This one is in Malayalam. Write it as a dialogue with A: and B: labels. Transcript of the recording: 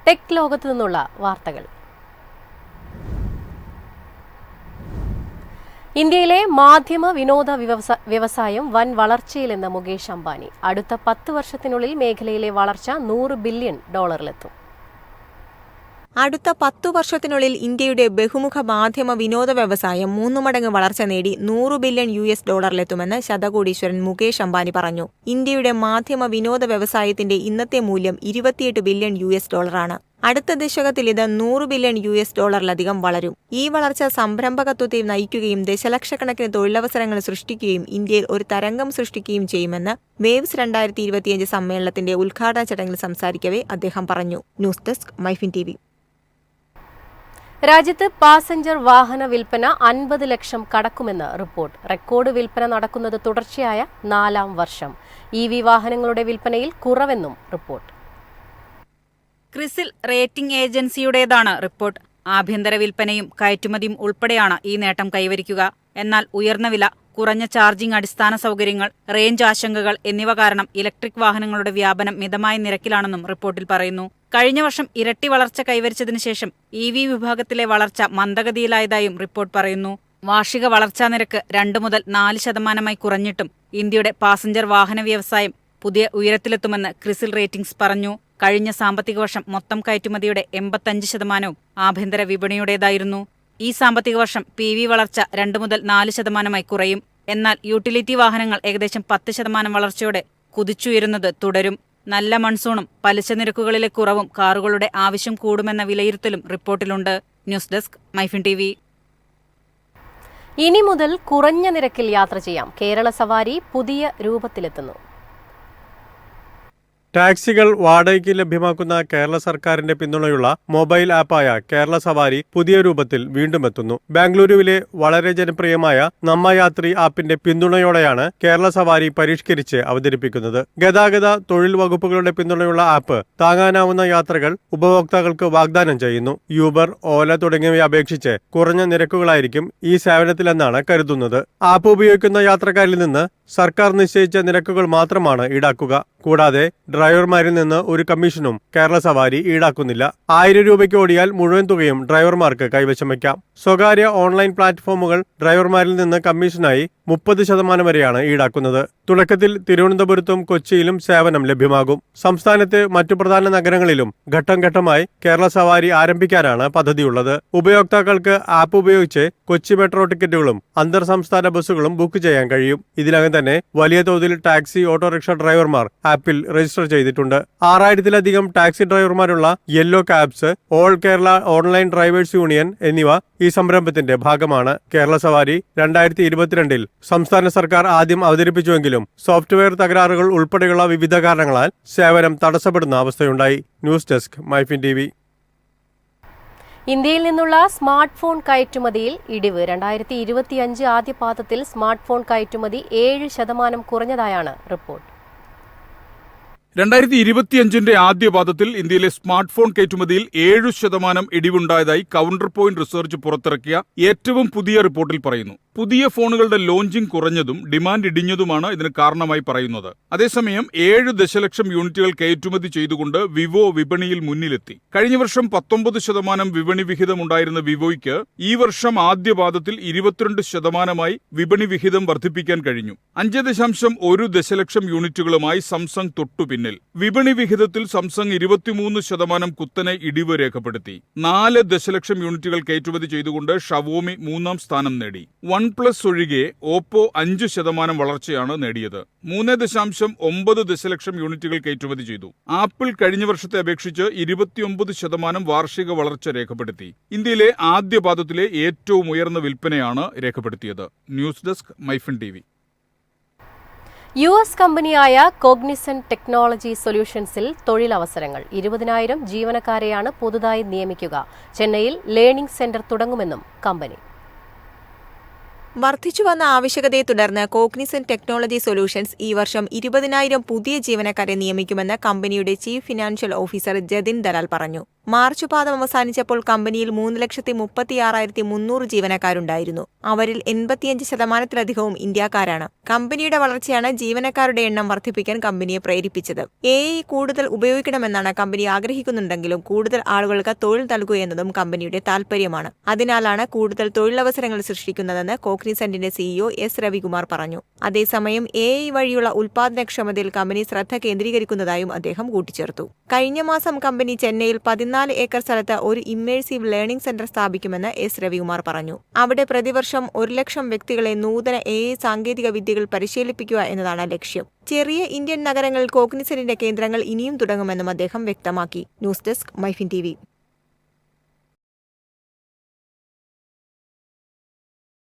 A: ടെക് ലോകത്തു നിന്നുള്ള വാർത്തകൾ. ഇന്ത്യയിലെ മാധ്യമ വിനോദ വ്യവസായം വൻ വളർച്ചയിലെന്ന് മുകേഷ് അംബാനി. അടുത്ത 10 വർഷത്തിനുള്ളിൽ മേഖലയിലെ വളർച്ച $100 ബില്യൺ
B: അടുത്ത 10 വർഷത്തിനുള്ളിൽ ഇന്ത്യയുടെ ബഹുമുഖ മാധ്യമ വിനോദ വ്യവസായം 3 മടങ്ങ് വളർച്ച നേടി $100 ബില്യൺ ശതകോടീശ്വരൻ മുകേഷ് അംബാനി പറഞ്ഞു. ഇന്ത്യയുടെ മാധ്യമ വിനോദ വ്യവസായത്തിന്റെ ഇന്നത്തെ മൂല്യം $28 ബില്യൺ ആണ്. അടുത്ത ദശകത്തിൽ ഇത് $100 ബില്യൺ വളരും. ഈ വളർച്ച സംരംഭകത്വത്തെ നയിക്കുകയും ദശലക്ഷക്കണക്കിന് തൊഴിലവസരങ്ങൾ സൃഷ്ടിക്കുകയും ഇന്ത്യയിൽ ഒരു തരംഗം സൃഷ്ടിക്കുകയും ചെയ്യുമെന്ന് വേവ്സ് 2025 സമ്മേളനത്തിന്റെ ഉദ്ഘാടന ചടങ്ങിൽ സംസാരിക്കവേ അദ്ദേഹം പറഞ്ഞു. News desk MyFin TV.
A: രാജ്യത്ത് പാസഞ്ചർ വാഹന വിൽപ്പന 50 ലക്ഷം കടക്കുമെന്ന് റിപ്പോർട്ട്. റെക്കോർഡ് വിൽപ്പന നടക്കുന്നത് തുടർച്ചയായ 4ാം വർഷം. EV വാഹനങ്ങളുടെ വിൽപ്പനയിൽ കുറവെന്നും റിപ്പോർട്ട്.
C: ക്രിസിൽ റേറ്റിംഗ് ഏജൻസിയുടേതാണ് റിപ്പോർട്ട്. ആഭ്യന്തര വിൽപ്പനയും കയറ്റുമതിയും ഉൾപ്പെടെയാണ് ഈ നേട്ടം കൈവരിക്കുക. എന്നാൽ ഉയർന്ന വില, കുറഞ്ഞ ചാർജിംഗ് അടിസ്ഥാന സൗകര്യങ്ങൾ, റേഞ്ച് ആശങ്കകൾ എന്നിവ കാരണം ഇലക്ട്രിക് വാഹനങ്ങളുടെ വ്യാപനം മിതമായ നിരക്കിലാണെന്നും റിപ്പോർട്ടിൽ പറയുന്നു. കഴിഞ്ഞ വർഷം ഇരട്ടി വളർച്ച കൈവരിച്ചതിനു ശേഷം EV വിഭാഗത്തിലെ വളർച്ച മന്ദഗതിയിലായതായും റിപ്പോർട്ട് പറയുന്നു. വാർഷിക വളർച്ചാ നിരക്ക് 2 മുതൽ 4% കുറഞ്ഞിട്ടും ഇന്ത്യയുടെ പാസഞ്ചർ വാഹന വ്യവസായം പുതിയ ഉയരത്തിലെത്തുമെന്ന് ക്രിസിൽ റേറ്റിംഗ്സ് പറഞ്ഞു. കഴിഞ്ഞ സാമ്പത്തിക വർഷം മൊത്തം കയറ്റുമതിയുടെ 85% ആഭ്യന്തര വിപണിയുടേതായിരുന്നു. ഈ സാമ്പത്തിക വർഷം PV വളർച്ച 2 മുതൽ 4% കുറയും. എന്നാൽ യൂട്ടിലിറ്റി വാഹനങ്ങൾ ഏകദേശം 10% വളർച്ചയോടെ കുതിച്ചുയരുന്നത് തുടരും. നല്ല മൺസൂണും പലിശ നിരക്കുകളിലെ കുറവും കാറുകളുടെ ആവശ്യം കൂടുമെന്ന വിലയിരുത്തലും റിപ്പോർട്ടിലുണ്ട്. News desk MyFin TV.
A: ഇനി മുതൽ കുറഞ്ഞ നിരക്കിൽ യാത്ര ചെയ്യാം. കേരള സവാരി പുതിയ രൂപത്തിലെത്തുന്നു.
D: ടാക്സികൾ വാടകയ്ക്ക് ലഭ്യമാക്കുന്ന കേരള സർക്കാരിന്റെ പിന്തുണയുള്ള മൊബൈൽ ആപ്പായ കേരള സവാരി പുതിയ രൂപത്തിൽ വീണ്ടും എത്തുന്നു. ബാംഗ്ലൂരുവിലെ വളരെ ജനപ്രിയമായ നമ്മയാത്രി ആപ്പിന്റെ പിന്തുണയോടെയാണ് കേരള സവാരി പരിഷ്കരിച്ച് അവതരിപ്പിക്കുന്നത്. ഗതാഗത തൊഴിൽ വകുപ്പുകളുടെ പിന്തുണയുള്ള ആപ്പ് താങ്ങാനാവുന്ന യാത്രകൾ ഉപഭോക്താക്കൾക്ക് വാഗ്ദാനം ചെയ്യുന്നു. യൂബർ, ഓല തുടങ്ങിയവയെ അപേക്ഷിച്ച് കുറഞ്ഞ നിരക്കുകളായിരിക്കും ഈ സേവനത്തിലെന്നാണ് കരുതുന്നത്. ആപ്പ് ഉപയോഗിക്കുന്ന യാത്രക്കാരിൽ നിന്ന് സർക്കാർ നിശ്ചയിച്ച നിരക്കുകൾ മാത്രമാണ് ഈടാക്കുക. കൂടാതെ ഡ്രൈവർമാരിൽ നിന്ന് ഒരു കമ്മീഷനും കേരള സവാരി ഈടാക്കുന്നില്ല. 1000 രൂപയ്ക്ക് ഓടിയാൽ മുഴുവൻ തുകയും ഡ്രൈവർമാർക്ക് കൈവശം വയ്ക്കാം. സ്വകാര്യ ഓൺലൈൻ പ്ലാറ്റ്ഫോമുകൾ ഡ്രൈവർമാരിൽ നിന്ന് കമ്മീഷനായി 30% വരെയാണ് ഈടാക്കുന്നത്. തുടക്കത്തിൽ തിരുവനന്തപുരത്തും കൊച്ചിയിലും സേവനം ലഭ്യമാകും. സംസ്ഥാനത്തെ മറ്റു പ്രധാന നഗരങ്ങളിലും ഘട്ടം ഘട്ടമായി കേരള സവാരി ആരംഭിക്കാനാണ് പദ്ധതിയുള്ളത്. ഉപയോക്താക്കൾക്ക് ആപ്പ് ഉപയോഗിച്ച് കൊച്ചി മെട്രോ ടിക്കറ്റുകളും അന്തർ സംസ്ഥാന ബസ്സുകളും ബുക്ക് ചെയ്യാൻ കഴിയും. ഇതിനകം തന്നെ വലിയ തോതിൽ ടാക്സി, ഓട്ടോറിക്ഷ ഡ്രൈവർമാർ ആപ്പിൽ രജിസ്റ്റർ ചെയ്തിട്ടുണ്ട്. 6000-ലധികം ടാക്സി ഡ്രൈവർമാരുള്ള yellow cabs, all Kerala online drivers union എന്നിവ ഈ സംരംഭത്തിന്റെ ഭാഗമാണ്. കേരള സവാരി 2022-ൽ സംസ്ഥാന സർക്കാർ ആദ്യം അവതരിപ്പിച്ചുവെങ്കിലും സോഫ്റ്റ്വെയർ തകരാറുകൾ ഉൾപ്പെടെയുള്ള വിവിധ കാരണങ്ങളാൽ സേവനം തടസ്സപ്പെടുന്ന അവസ്ഥയുണ്ടായി. News desk MyFin TV.
A: ഇന്ത്യയിൽ നിന്നുള്ള സ്മാർട്ട് ഫോൺ കയറ്റുമതിയിൽ ഇടിവ്. 2025 ആദ്യപാദത്തിൽ സ്മാർട്ട് ഫോൺ കയറ്റുമതി 7% കുറഞ്ഞതായാണ് റിപ്പോർട്ട്.
E: 2025 ആദ്യപാദത്തിൽ ഇന്ത്യയിലെ സ്മാർട്ട് ഫോൺ കയറ്റുമതിയിൽ 7% ഇടിവുണ്ടായതായി കൗണ്ടർ പോയിന്റ് റിസർച്ച് പുറത്തിറക്കിയ ഏറ്റവും പുതിയ റിപ്പോർട്ടിൽ പറയുന്നു. പുതിയ ഫോണുകളുടെ ലോഞ്ചിംഗ് കുറഞ്ഞതും ഡിമാൻഡ് ഇടിഞ്ഞതുമാണ് ഇതിന് കാരണമായി പറയുന്നത്. അതേസമയം 7 ദശലക്ഷം യൂണിറ്റുകൾ കയറ്റുമതി ചെയ്തുകൊണ്ട് വിവോ വിപണിയിൽ മുന്നിലെത്തി. കഴിഞ്ഞ വർഷം 19% വിപണി വിഹിതമുണ്ടായിരുന്ന വിവോയ്ക്ക് ഈ വർഷം ആദ്യപാദത്തിൽ 22% വിപണി വിഹിതം വർദ്ധിപ്പിക്കാൻ കഴിഞ്ഞു. 5.1 ദശലക്ഷം യൂണിറ്റുകളുമായി സാംസങ് തൊട്ടുപിന്നിൽ. വിപണി വിഹിതത്തിൽ സാംസങ് 23% കുത്തനെ ഇടിവ് രേഖപ്പെടുത്തി. 4 ദശലക്ഷം യൂണിറ്റുകൾ കയറ്റുമതി ചെയ്തുകൊണ്ട് ഷവോമി 3ാം സ്ഥാനം നേടി. OnePlus ഒഴികെ ഓപ്പോ 5% വളർച്ചയാണ് നേടിയത്. 3.9 ദശലക്ഷം യൂണിറ്റുകൾ കയറ്റുമതി ചെയ്തു. ആപ്പിൾ കഴിഞ്ഞ വർഷത്തെ അപേക്ഷിച്ച് 29% വാർഷിക വളർച്ച രേഖപ്പെടുത്തി. ഇന്ത്യയിലെ ആദ്യപാദത്തിലെ ഏറ്റവും ഉയർന്ന വിൽപ്പനയാണ് രേഖപ്പെടുത്തിയത്. News desk MyFin TV.
A: US കമ്പനിയായ കോഗ്നിസന്റ് ടെക്നോളജി സൊല്യൂഷൻസിൽ തൊഴിലവസരങ്ങൾ. 20,000 ജീവനക്കാരെയാണ് പുതുതായി നിയമിക്കുക. ചെന്നൈയിൽ ലേണിംഗ് സെന്റർ തുടങ്ങുമെന്നും കമ്പനി.
B: വർദ്ധിച്ചുവന്ന ആവശ്യകതയെ തുടർന്ന് കോഗ്നിസന്റ് ടെക്നോളജി സൊല്യൂഷൻസ് ഈ വർഷം 20,000 പുതിയ ജീവനക്കാരെ നിയമിക്കുമെന്ന് കമ്പനിയുടെ chief financial officer Jatin Dalal പറഞ്ഞു. മാർച്ച് പാദം അവസാനിച്ചപ്പോൾ കമ്പനിയിൽ 3,36,300 ജീവനക്കാരുണ്ടായിരുന്നു. അവരിൽ 85% ഇന്ത്യക്കാരാണ്. കമ്പനിയുടെ വളർച്ചയാണ് ജീവനക്കാരുടെ എണ്ണം വർദ്ധിപ്പിക്കാൻ കമ്പനിയെ പ്രേരിപ്പിച്ചത്. AI കൂടുതൽ ഉപയോഗിക്കണമെന്നാണ് കമ്പനി ആഗ്രഹിക്കുന്നുണ്ടെങ്കിലും കൂടുതൽ ആളുകൾക്ക് തൊഴിൽ നൽകുക എന്നതും കമ്പനിയുടെ താൽപര്യമാണ്. അതിനാലാണ് കൂടുതൽ തൊഴിലവസരങ്ങൾ സൃഷ്ടിക്കുന്നതെന്ന് കോഗ്നിസന്റിന്റെ CEO എസ് രവികുമാർ പറഞ്ഞു. അതേസമയം AI വഴിയുള്ള ഉൽപാദനക്ഷമതയിൽ കമ്പനി ശ്രദ്ധ കേന്ദ്രീകരിക്കുന്നതായും അദ്ദേഹം കൂട്ടിച്ചേർത്തു. കഴിഞ്ഞ മാസം കമ്പനി ചെന്നൈയിൽ 14 ഏക്കർ സ്ഥലത്ത് ഒരു ഇമ്മേഴ്സീവ് ലേണിംഗ് സെന്റർ സ്ഥാപിക്കുമെന്ന് എസ് രവികുമാർ പറഞ്ഞു. അവിടെ പ്രതിവർഷം 1,00,000 വ്യക്തികളെ നൂതന AI സാങ്കേതിക വിദ്യകൾ പരിശീലിപ്പിക്കുക എന്നതാണ് ലക്ഷ്യം. ചെറിയ ഇന്ത്യൻ നഗരങ്ങളിൽ കോഗ്നിസന്റിന്റെ കേന്ദ്രങ്ങൾ ഇനിയും തുടങ്ങുമെന്നും അദ്ദേഹം വ്യക്തമാക്കി. News desk MyFin TV.